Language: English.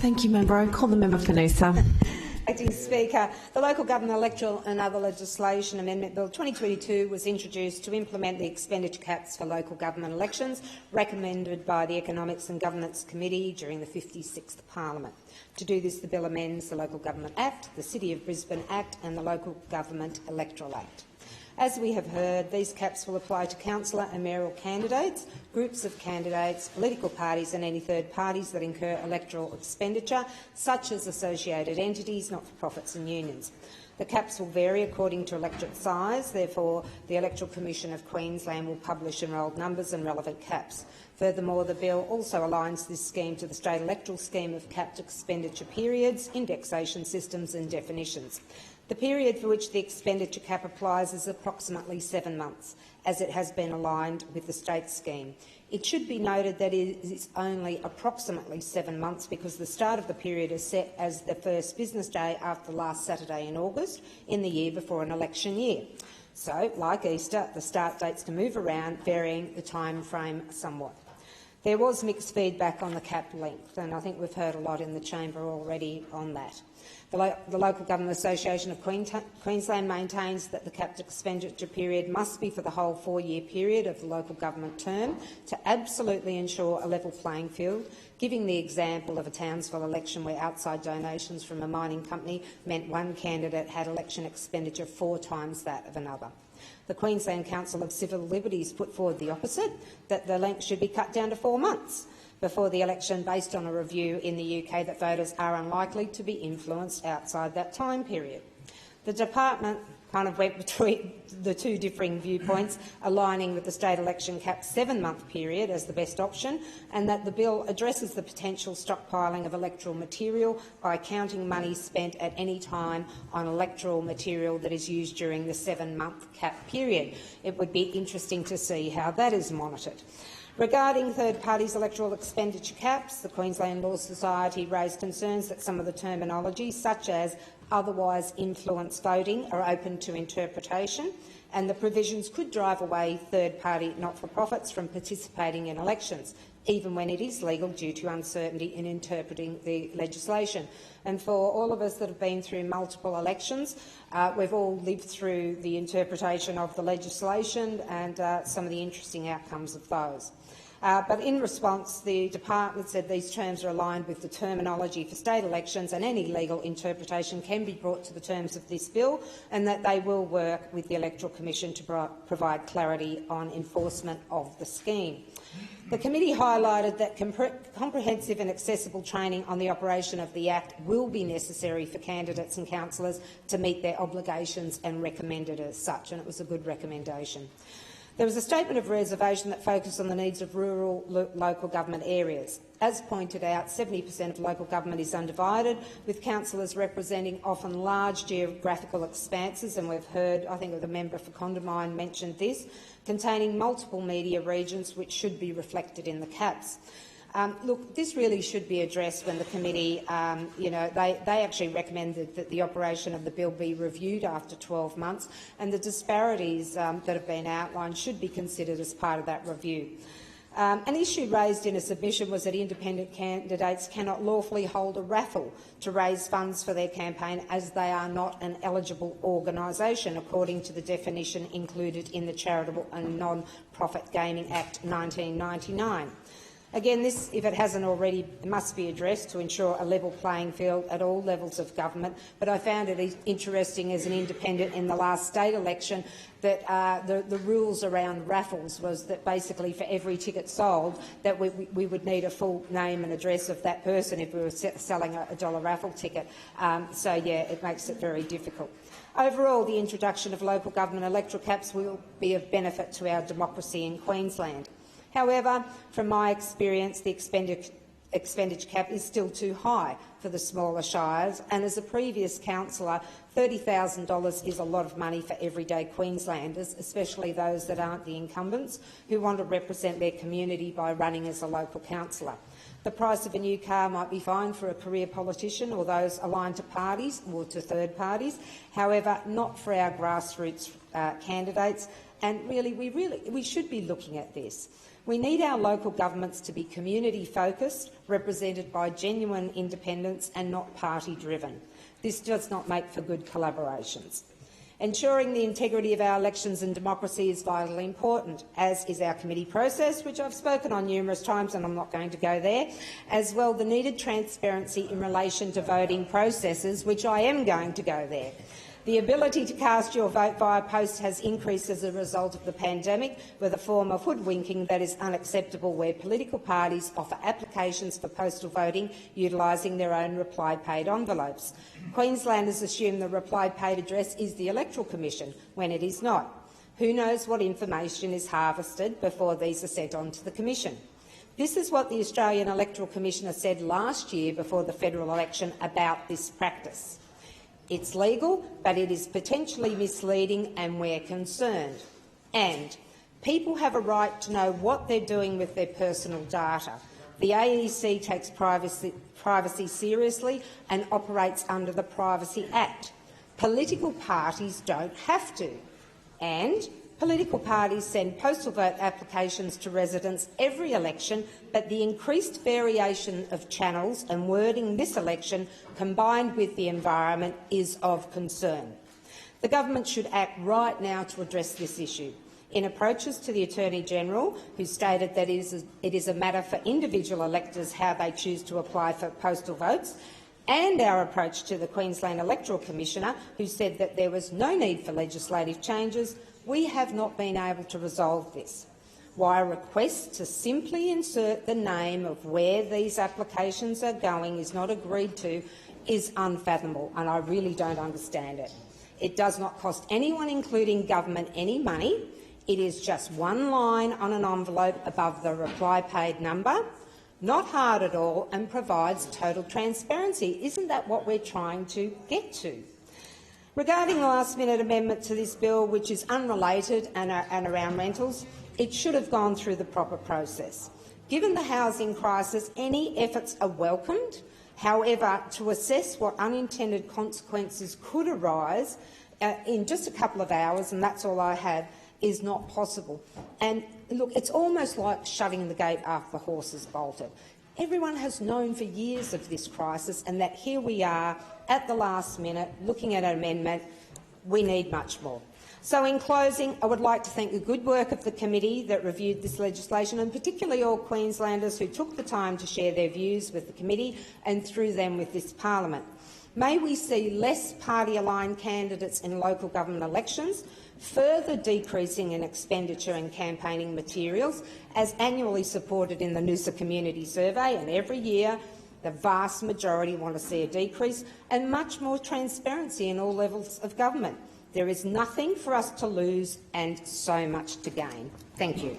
Thank you, Member. I call the member for Noosa. Acting Speaker, the Local Government Electoral and Other Legislation Amendment Bill 2022 was introduced to implement the expenditure caps for local government elections recommended by the Economics and Governance Committee during the 56th Parliament. To do this, the bill amends the Local Government Act, the City of Brisbane Act and the Local Government Electoral Act. As we have heard, these caps will apply to councillor and mayoral candidates, groups of candidates, political parties and any third parties that incur electoral expenditure, such as associated entities, not-for-profits and unions. The caps will vary according to electorate size. Therefore, the Electoral Commission of Queensland will publish enrolled numbers and relevant caps. Furthermore, the bill also aligns this scheme to the state electoral scheme of capped expenditure periods, indexation systems and definitions. The period for which the expenditure cap applies is approximately 7 months, as it has been aligned with the state scheme. It should be noted that it is only approximately 7 months because the start of the period is set as the first business day after the last Saturday in August in the year before an election year. So, like Easter, the start dates can move around, varying the time frame somewhat. There was mixed feedback on the cap length, and I think we've heard a lot in the chamber already on that. The Local Government Association of Queensland maintains that the capped expenditure period must be for the whole 4-year period of the local government term to absolutely ensure a level playing field, giving the example of a Townsville election where outside donations from a mining company meant one candidate had election expenditure 4 times that of another. The Queensland Council of Civil Liberties put forward the opposite, that the length should be cut down to 4 months before the election, based on a review in the UK that voters are unlikely to be influenced outside that time period. The department kind of went between the two differing viewpoints, aligning with the state election cap's 7-month period as the best option, and that the bill addresses the potential stockpiling of electoral material by counting money spent at any time on electoral material that is used during the 7-month cap period. It would be interesting to see how that is monitored. Regarding third parties' electoral expenditure caps, the Queensland Law Society raised concerns that some of the terminology, such as otherwise influence voting, are open to interpretation, and the provisions could drive away third-party not-for-profits from participating in elections, even when it is legal due to uncertainty in interpreting the legislation. And for all of us that have been through multiple elections, we've all lived through the interpretation of the legislation and some of the interesting outcomes of those. But in response, the department said these terms are aligned with the terminology for state elections and any legal interpretation can be brought to the terms of this bill, and that they will work with the Electoral Commission to provide clarity on enforcement of the scheme. The committee highlighted that comprehensive and accessible training on the operation of the Act will be necessary for candidates and councillors to meet their obligations and recommended as such, and it was a good recommendation. There was a statement of reservation that focused on the needs of rural local government areas. As pointed out, 70% of local government is undivided, with councillors representing often large geographical expanses, and we've heard, I think the member for Condamine mentioned this, containing multiple media regions which should be reflected in the caps. Look, this really should be addressed when the committee, they actually recommended that the operation of the bill be reviewed after 12 months, and the disparities that have been outlined should be considered as part of that review. An issue raised in a submission was that independent candidates cannot lawfully hold a raffle to raise funds for their campaign as they are not an eligible organisation, according to the definition included in the Charitable and Non-Profit Gaming Act 1999. Again, this, if it hasn't already, must be addressed to ensure a level playing field at all levels of government. But I found it interesting as an independent in the last state election that the rules around raffles was that basically for every ticket sold that we would need a full name and address of that person if we were selling a $1 raffle ticket. So, yeah, it makes it very difficult. Overall, the introduction of local government electoral caps will be of benefit to our democracy in Queensland. However, from my experience, the expenditure cap is still too high for the smaller shires, and as a previous councillor, $30,000 is a lot of money for everyday Queenslanders, especially those that aren't the incumbents, who want to represent their community by running as a local councillor. The price of a new car might be fine for a career politician or those aligned to parties or to third parties, however, not for our grassroots candidates, and we should be looking at this. We need our local governments to be community-focused, represented by genuine independents and not party-driven. This does not make for good collaborations. Ensuring the integrity of our elections and democracy is vitally important, as is our committee process, which I've spoken on numerous times and I'm not going to go there, as well the needed transparency in relation to voting processes, which I am going to go there. The ability to cast your vote via post has increased as a result of the pandemic, with a form of hoodwinking that is unacceptable, where political parties offer applications for postal voting utilising their own reply-paid envelopes. Queenslanders assume the reply-paid address is the Electoral Commission, when it is not. Who knows what information is harvested before these are sent on to the Commission? This is what the Australian Electoral Commissioner said last year before the federal election about this practice. It's legal, but it is potentially misleading and we're concerned. And people have a right to know what they're doing with their personal data. The AEC takes privacy seriously and operates under the Privacy Act. Political parties don't have to. And political parties send postal vote applications to residents every election, but the increased variation of channels and wording this election, combined with the environment, is of concern. The government should act right now to address this issue. In approaches to the Attorney-General, who stated that it is a matter for individual electors how they choose to apply for postal votes, and our approach to the Queensland Electoral Commissioner, who said that there was no need for legislative changes, we have not been able to resolve this. Why a request to simply insert the name of where these applications are going is not agreed to is unfathomable, and I really don't understand it. It does not cost anyone, including government, any money. It is just one line on an envelope above the reply-paid number. Not hard at all, and provides total transparency. Isn't that what we're trying to get to? Regarding the last-minute amendment to this bill, which is unrelated and around rentals, it should have gone through the proper process. Given the housing crisis, any efforts are welcomed. However, to assess what unintended consequences could arise in just a couple of hours, and that's all I have, is not possible. And look, it's almost like shutting the gate after the horse has bolted. Everyone has known for years of this crisis, and that here we are at the last minute looking at an amendment. We need much more. So in closing, I would like to thank the good work of the committee that reviewed this legislation, and particularly all Queenslanders who took the time to share their views with the committee and through them with this parliament. May we see less party-aligned candidates in local government elections, further decreasing in expenditure and campaigning materials, as annually supported in the Noosa Community Survey, and every year the vast majority want to see a decrease, and much more transparency in all levels of government. There is nothing for us to lose and so much to gain. Thank you.